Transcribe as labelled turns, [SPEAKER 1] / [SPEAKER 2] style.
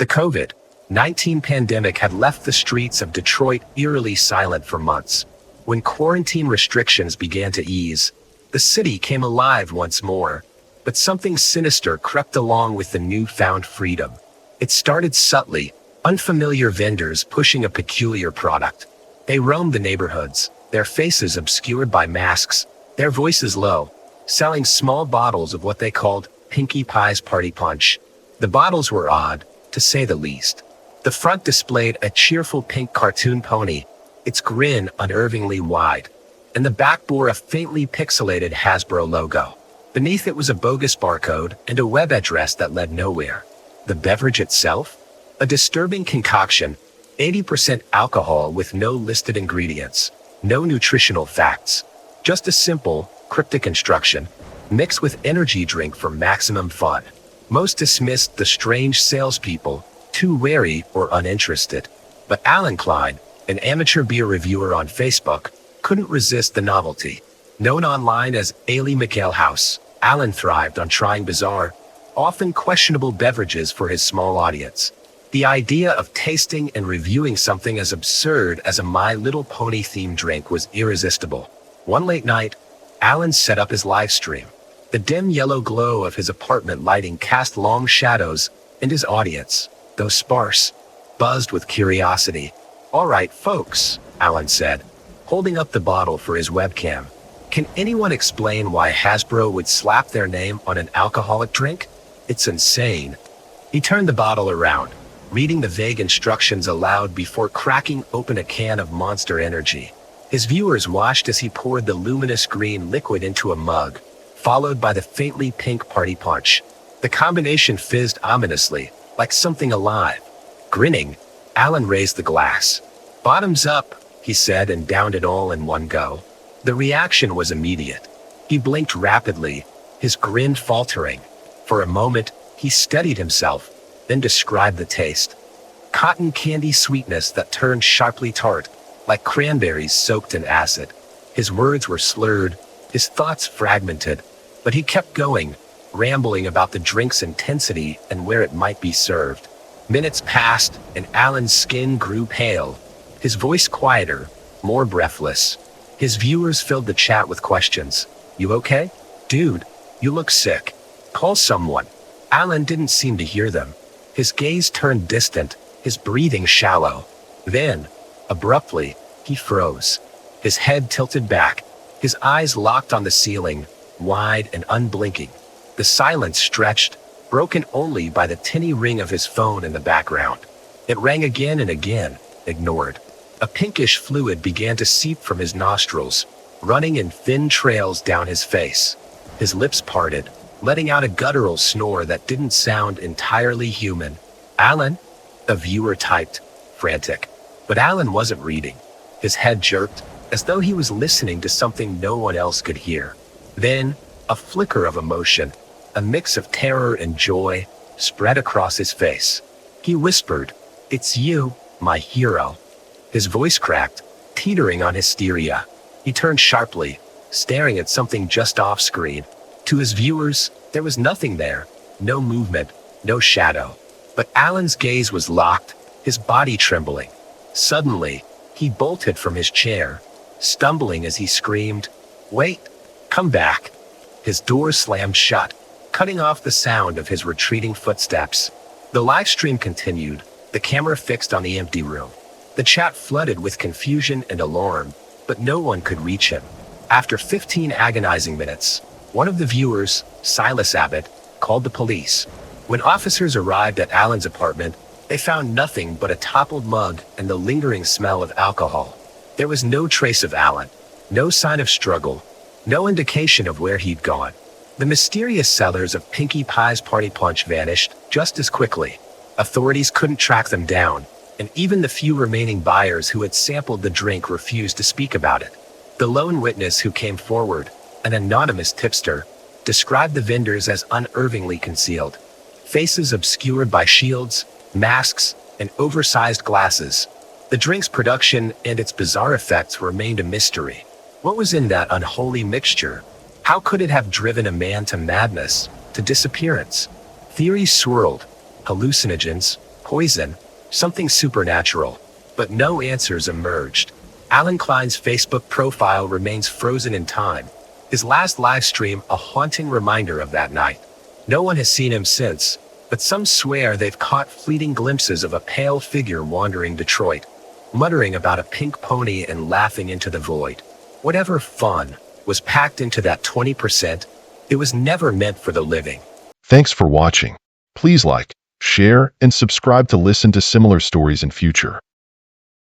[SPEAKER 1] The COVID-19 pandemic had left the streets of Detroit eerily silent for months. When quarantine restrictions began to ease, the city came alive once more. But something sinister crept along with the newfound freedom. It started subtly, unfamiliar vendors pushing a peculiar product. They roamed the neighborhoods, their faces obscured by masks, their voices low, selling small bottles of what they called Pinkie Pie's Party Punch. The bottles were odd, to say the least. The front displayed a cheerful pink cartoon pony, its grin unnervingly wide, and the back bore a faintly pixelated Hasbro logo. Beneath it was a bogus barcode and a web address that led nowhere. The beverage itself? A disturbing concoction, 80% alcohol with no listed ingredients, no nutritional facts. Just a simple, cryptic instruction, mixed with energy drink for maximum fun. Most dismissed the strange salespeople, too wary or uninterested. But Alan Klein, an amateur beer reviewer on Facebook, couldn't resist the novelty. Known online as Ailey McHalehouse, Alan thrived on trying bizarre, often questionable beverages for his small audience. The idea of tasting and reviewing something as absurd as a My Little Pony-themed drink was irresistible. One late night, Alan set up his live stream. The dim yellow glow of his apartment lighting cast long shadows, and his audience, though sparse, buzzed with curiosity. "All right, folks," Alan said, holding up the bottle for his webcam. "Can anyone explain why Hasbro would slap their name on an alcoholic drink? It's insane." He turned the bottle around, reading the vague instructions aloud before cracking open a can of Monster Energy. His viewers watched as he poured the luminous green liquid into a mug, followed by the faintly pink Party Punch. The combination fizzed ominously, like something alive. Grinning, Alan raised the glass. "Bottoms up," he said, and downed it all in one go. The reaction was immediate. He blinked rapidly, his grin faltering. For a moment, he steadied himself, then described the taste. Cotton candy sweetness that turned sharply tart, like cranberries soaked in acid. His words were slurred, his thoughts fragmented, but he kept going, rambling about the drink's intensity and where it might be served. Minutes passed, and Alan's skin grew pale, his voice quieter, more breathless. His viewers filled the chat with questions. "You okay? Dude, you look sick. Call someone." Alan didn't seem to hear them. His gaze turned distant, his breathing shallow. Then, abruptly, he froze. His head tilted back, his eyes locked on the ceiling, wide and unblinking. The silence stretched, broken only by the tinny ring of his phone in the background. It rang again and again, ignored. A pinkish fluid began to seep from his nostrils, running in thin trails down his face. His lips parted, letting out a guttural snore that didn't sound entirely human. "Alan?" a viewer typed, frantic. But Alan wasn't reading. His head jerked, as though he was listening to something no one else could hear. Then, a flicker of emotion, a mix of terror and joy, spread across his face. He whispered, "It's you, my hero." His voice cracked, teetering on hysteria. He turned sharply, staring at something just off screen. To his viewers, there was nothing there, no movement, no shadow. But Alan's gaze was locked, his body trembling. Suddenly, he bolted from his chair, stumbling as he screamed, "Wait, come back." His door slammed shut, cutting off the sound of his retreating footsteps. The live stream continued, the camera fixed on the empty room. The chat flooded with confusion and alarm, but no one could reach him. After 15 agonizing minutes, one of the viewers, Silas Abbott, called the police. When officers arrived at Alan's apartment, they found nothing but a toppled mug and the lingering smell of alcohol. There was no trace of Alan, no sign of struggle, no indication of where he'd gone. The mysterious sellers of Pinkie Pie's Party Punch vanished just as quickly. Authorities couldn't track them down, and even the few remaining buyers who had sampled the drink refused to speak about it. The lone witness who came forward, an anonymous tipster, described the vendors as unnervingly concealed. Faces obscured by shields, masks, and oversized glasses. The drink's production and its bizarre effects remained a mystery. What was in that unholy mixture? How could it have driven a man to madness, to disappearance? Theories swirled. Hallucinogens, poison, something supernatural. But no answers emerged. Alan Klein's Facebook profile remains frozen in time, his last live stream a haunting reminder of that night. No one has seen him since, but some swear they've caught fleeting glimpses of a pale figure wandering Detroit, muttering about a pink pony and laughing into the void. Whatever fun was packed into that 20%, it was never meant for the living.
[SPEAKER 2] Thanks for watching. Please like, share, and subscribe to listen to similar stories in future.